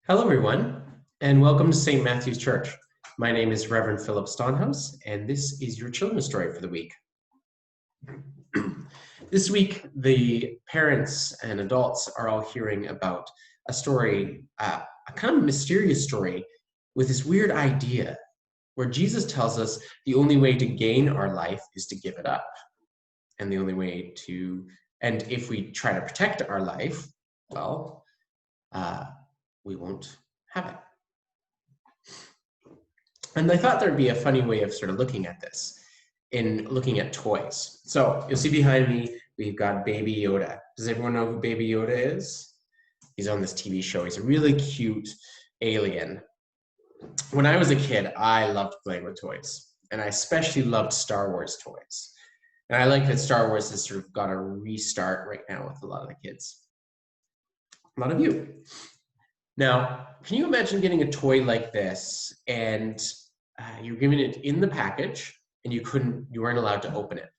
Hello, everyone, and welcome to St. Matthew's Church. My name is Reverend Philip Stonhouse, and this is your children's story for the week. This week, the parents and adults are all hearing about a story, a kind of mysterious story with this weird idea where Jesus tells us the only way to gain our life is to give it up. And the only way to, and if we try to protect our life, well, we won't have it. And I thought there'd be a funny way of sort of looking at this in looking at toys. So you'll see behind me, we've got Baby Yoda. Does everyone know who Baby Yoda is? He's on this TV show. He's a really cute alien. When I was a kid, I loved playing with toys, and I especially loved Star Wars toys. And I like that Star Wars has sort of got a restart right now with a lot of the kids. A lot of you. Now, can you imagine getting a toy like this and you're giving it in the package and you weren't allowed to open it?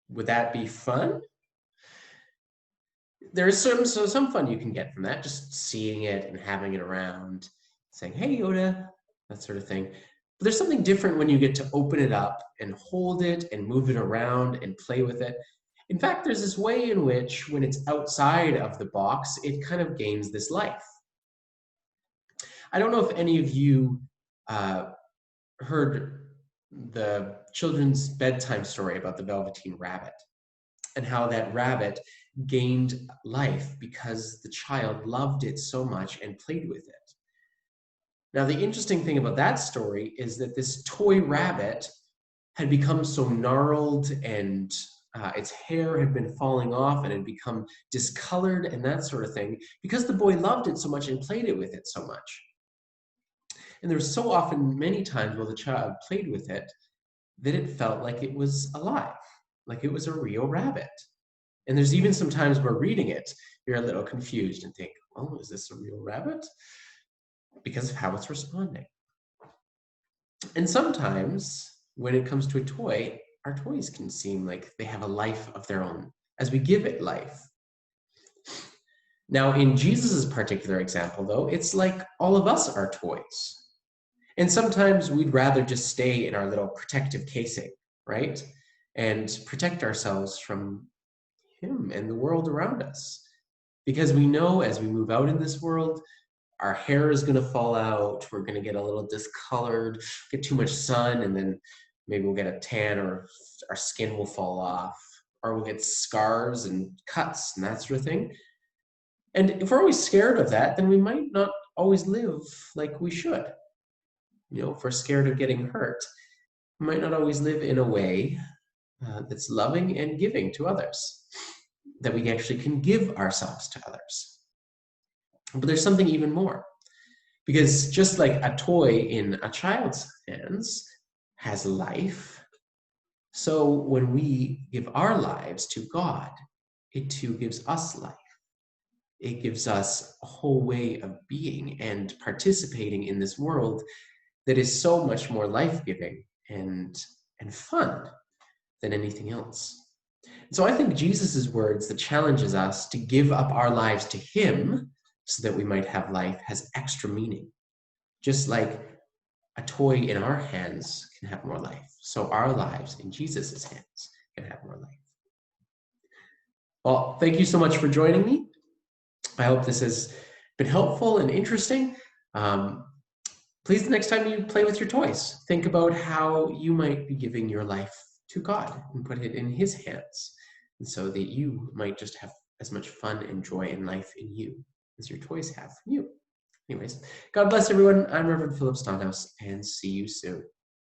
Would that be fun? There's some fun you can get from that, just seeing it and having it around, saying, "Hey, Yoda," that sort of thing. But there's something different when you get to open it up and hold it and move it around and play with it. In fact, there's this way in which, when it's outside of the box, it kind of gains this life. I don't know if any of you heard the children's bedtime story about the Velveteen Rabbit and how that rabbit gained life because the child loved it so much and played with it. Now, the interesting thing about that story is that this toy rabbit had become so gnarled and its hair had been falling off and had become discolored and that sort of thing because the boy loved it so much and played it with it so much. And there were so often, many times while the child played with it, that it felt like it was alive, like it was a real rabbit. And there's even some times where reading it, you're a little confused and think, oh, is this a real rabbit? Because of how it's responding. And sometimes when it comes to a toy, our toys can seem like they have a life of their own as we give it life. Now, in Jesus's particular example, though, it's like all of us are toys. And sometimes we'd rather just stay in our little protective casing, right? And protect ourselves from him and the world around us. Because we know as we move out in this world, our hair is going to fall out, we're going to get a little discolored, get too much sun, and then maybe we'll get a tan or our skin will fall off, or we'll get scars and cuts and that sort of thing. And if we're always scared of that, then we might not always live like we should. You know, if we're scared of getting hurt, we might not always live in a way that's loving and giving to others, that we actually can give ourselves to others. But there's something even more, because just like a toy in a child's hands has life, so when we give our lives to God, it too gives us life. It gives us a whole way of being and participating in this world that is so much more life-giving and fun than anything else. And so I think Jesus's words that challenges us to give up our lives to him so that we might have life has extra meaning. Just like a toy in our hands can have more life, so our lives in Jesus's hands can have more life. Well, thank you so much for joining me. I hope this has been helpful and interesting. Please, the next time you play with your toys, think about how you might be giving your life to God and put it in his hands, and so that you might just have as much fun and joy in life in you as your toys have from you. Anyways, God bless everyone. I'm Reverend Philip Stonhouse, and see you soon.